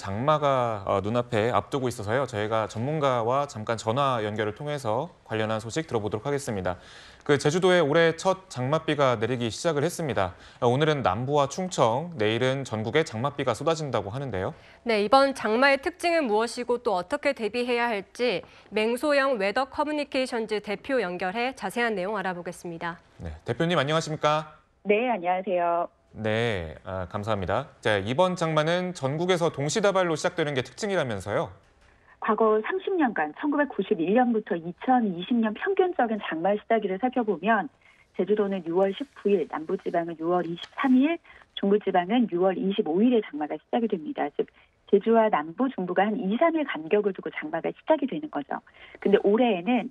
장마가 눈앞에 앞두고 있어서요. 저희가 전문가와 잠깐 전화 연결을 통해서 관련한 소식 들어보도록 하겠습니다. 제주도에 올해 첫 장맛비가 내리기 시작을 했습니다. 오늘은 남부와 충청, 내일은 전국에 장맛비가 쏟아진다고 하는데요. 네, 이번 장마의 특징은 무엇이고 또 어떻게 대비해야 할지 맹소영 웨더 커뮤니케이션즈 대표 연결해 자세한 내용 알아보겠습니다. 네, 대표님 안녕하십니까? 네, 안녕하세요. 네, 감사합니다. 자, 이번 장마는 전국에서 동시다발로 시작되는 게 특징이라면서요? 과거 30년간 1991년부터 2020년 평균적인 장마 시작일을 살펴보면 제주도는 6월 19일, 남부지방은 6월 23일, 중부지방은 6월 25일에 장마가 시작이 됩니다. 즉 제주와 남부, 중부가 한 2, 3일 간격을 두고 장마가 시작이 되는 거죠. 근데 올해에는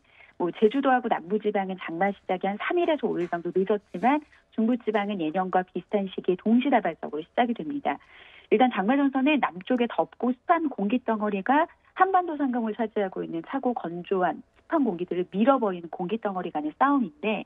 제주도하고 남부지방은 장마 시작이 한 3일에서 5일 정도 늦었지만 중부지방은 예년과 비슷한 시기에 동시다발적으로 시작이 됩니다. 일단 장마 전선은 남쪽에 덥고 습한 공기덩어리가 한반도 상공을 차지하고 있는 차고 건조한 습한 공기들을 밀어버리는 공기덩어리 간의 싸움인데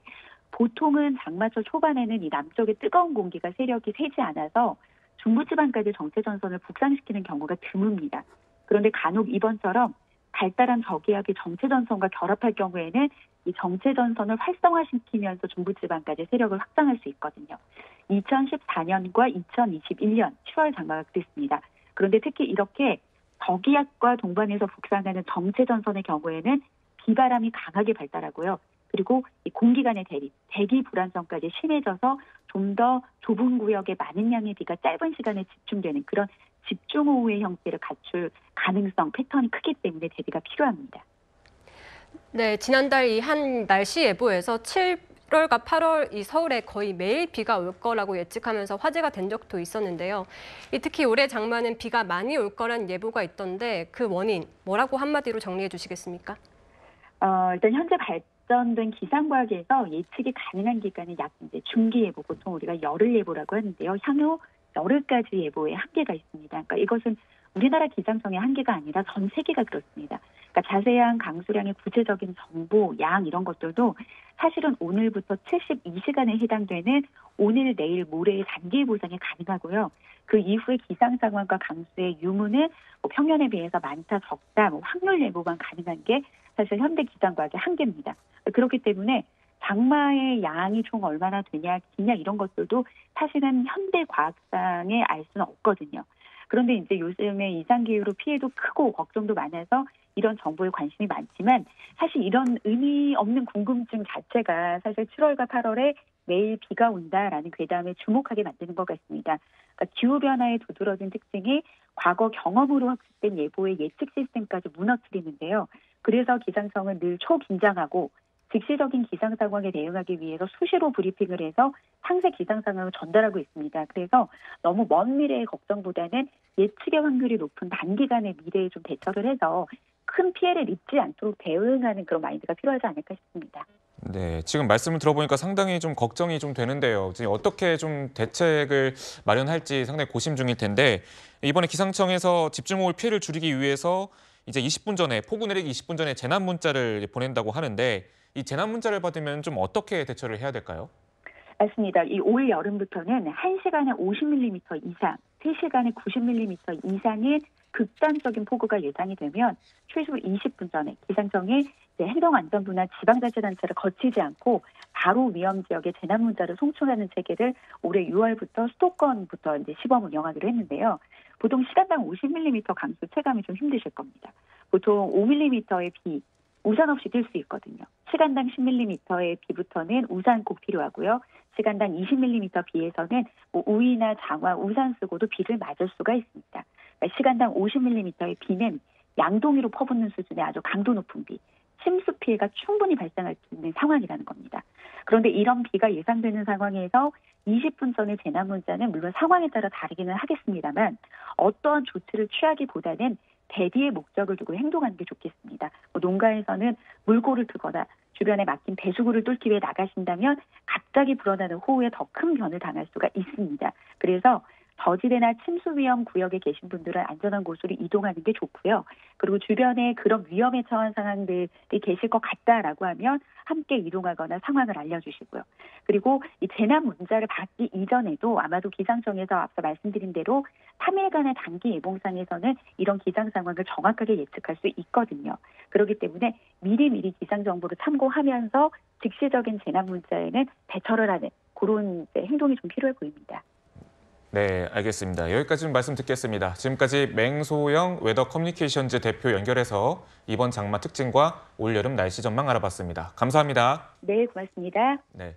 보통은 장마철 초반에는 이 남쪽의 뜨거운 공기가 세력이 세지 않아서 중부지방까지 정체전선을 북상시키는 경우가 드뭅니다. 그런데 간혹 이번처럼 발달한 저기압이 정체전선과 결합할 경우에는 이 정체전선을 활성화시키면서 중부지방까지 세력을 확장할 수 있거든요. 2014년과 2021년 7월 장마가 그랬습니다. 그런데 특히 이렇게 저기압과 동반해서 북상하는 정체전선의 경우에는 비바람이 강하게 발달하고요. 그리고 이 공기 간의 대립, 대기 불안정까지 심해져서 좀 더 좁은 구역에 많은 양의 비가 짧은 시간에 집중되는 그런 집중호우의 형태를 갖출 가능성, 패턴이 크기 때문에 대비가 필요합니다. 네, 지난달 이 한 날씨 예보에서 7월과 8월 이 서울에 거의 매일 비가 올 거라고 예측하면서 화제가 된 적도 있었는데요. 특히 올해 장마는 비가 많이 올 거란 예보가 있던데 그 원인 뭐라고 한마디로 정리해 주시겠습니까? 일단 현재 발전된 기상과학에서 예측이 가능한 기간은 약 이제 중기예보, 보통 우리가 열흘 예보라고 하는데요. 향후 열흘까지 예보에 한계가 있습니다. 그러니까 이것은 우리나라 기상청의 한계가 아니라 전 세계가 그렇습니다. 그러니까 자세한 강수량의 구체적인 정보, 양 이런 것들도 사실은 오늘부터 72시간에 해당되는 오늘, 내일, 모레의 단기 보상이 가능하고요. 그 이후의 기상 상황과 강수의 유무는 평년에 비해서 많다, 적다, 확률 예보만 가능한 게 사실 현대 기상과학의 한계입니다. 그렇기 때문에 장마의 양이 총 얼마나 되냐, 기냐 이런 것들도 사실은 현대 과학상에 알 수는 없거든요. 그런데 이제 요즘에 이상기후로 피해도 크고 걱정도 많아서 이런 정보에 관심이 많지만 사실 이런 의미 없는 궁금증 자체가 사실 7월과 8월에 매일 비가 온다라는 괴담에 주목하게 만드는 것 같습니다. 그러니까 기후변화에 두드러진 특징이 과거 경험으로 학습된 예보의 예측 시스템까지 무너뜨리는데요. 그래서 기상청은 늘 초긴장하고 즉시적인 기상 상황에 대응하기 위해서 수시로 브리핑을 해서 상세 기상 상황을 전달하고 있습니다. 그래서 너무 먼 미래의 걱정보다는 예측의 확률이 높은 단기간의 미래에 좀 대처를 해서 큰 피해를 입지 않도록 대응하는 그런 마인드가 필요하지 않을까 싶습니다. 네, 지금 말씀을 들어보니까 상당히 좀 걱정이 좀 되는데요. 지금 어떻게 좀 대책을 마련할지 상당히 고심 중일 텐데 이번에 기상청에서 집중호우 피해를 줄이기 위해서 이제 20분 전에 폭우 내리기 20분 전에 재난 문자를 보낸다고 하는데 이 재난 문자를 받으면 좀 어떻게 대처를 해야 될까요? 맞습니다. 이 올 여름부터는 1시간에 50mm 이상, 3시간에 90mm 이상의 극단적인 폭우가 예상이 되면 최소 20분 전에 기상청이 행정안전부나 지방자치단체를 거치지 않고 바로 위험 지역에 재난 문자를 송출하는 체계를 올해 6월부터 수도권부터 이제 시범 운영하기로 했는데요. 보통 시간당 50mm 강수 체감이 좀 힘드실 겁니다. 보통 5mm의 비, 우산 없이 뛸 수 있거든요. 시간당 10mm의 비부터는 우산 꼭 필요하고요. 시간당 20mm 비에서는 우위나 장화, 우산 쓰고도 비를 맞을 수가 있습니다. 그러니까 시간당 50mm의 비는 양동이로 퍼붓는 수준의 아주 강도 높은 비, 침수 피해가 충분히 발생할 수 있는 상황이라는 겁니다. 그런데 이런 비가 예상되는 상황에서 20분 전의 재난 문자는 물론 상황에 따라 다르기는 하겠습니다만 어떠한 조치를 취하기보다는 대비의 목적을 두고 행동하는 게 좋겠습니다. 농가에서는 물고를 트거나 주변에 막힌 배수구를 뚫기 위해 나가신다면 갑자기 불어나는 호우에 더 큰 변을 당할 수가 있습니다. 그래서 저지대나 침수 위험 구역에 계신 분들은 안전한 곳으로 이동하는 게 좋고요. 그리고 주변에 그런 위험에 처한 상황들이 계실 것 같다라고 하면 함께 이동하거나 상황을 알려주시고요. 그리고 이 재난 문자를 받기 이전에도 아마도 기상청에서 앞서 말씀드린 대로 3일간의 단기 예보상에서는 이런 기상 상황을 정확하게 예측할 수 있거든요. 그렇기 때문에 미리미리 기상 정보를 참고하면서 즉시적인 재난 문자에는 대처를 하는 그런 행동이 좀 필요해 보입니다. 네, 알겠습니다. 여기까지 좀 말씀 듣겠습니다. 지금까지 맹소영 웨더 커뮤니케이션즈 대표 연결해서 이번 장마 특징과 올여름 날씨 전망 알아봤습니다. 감사합니다. 네, 고맙습니다. 네.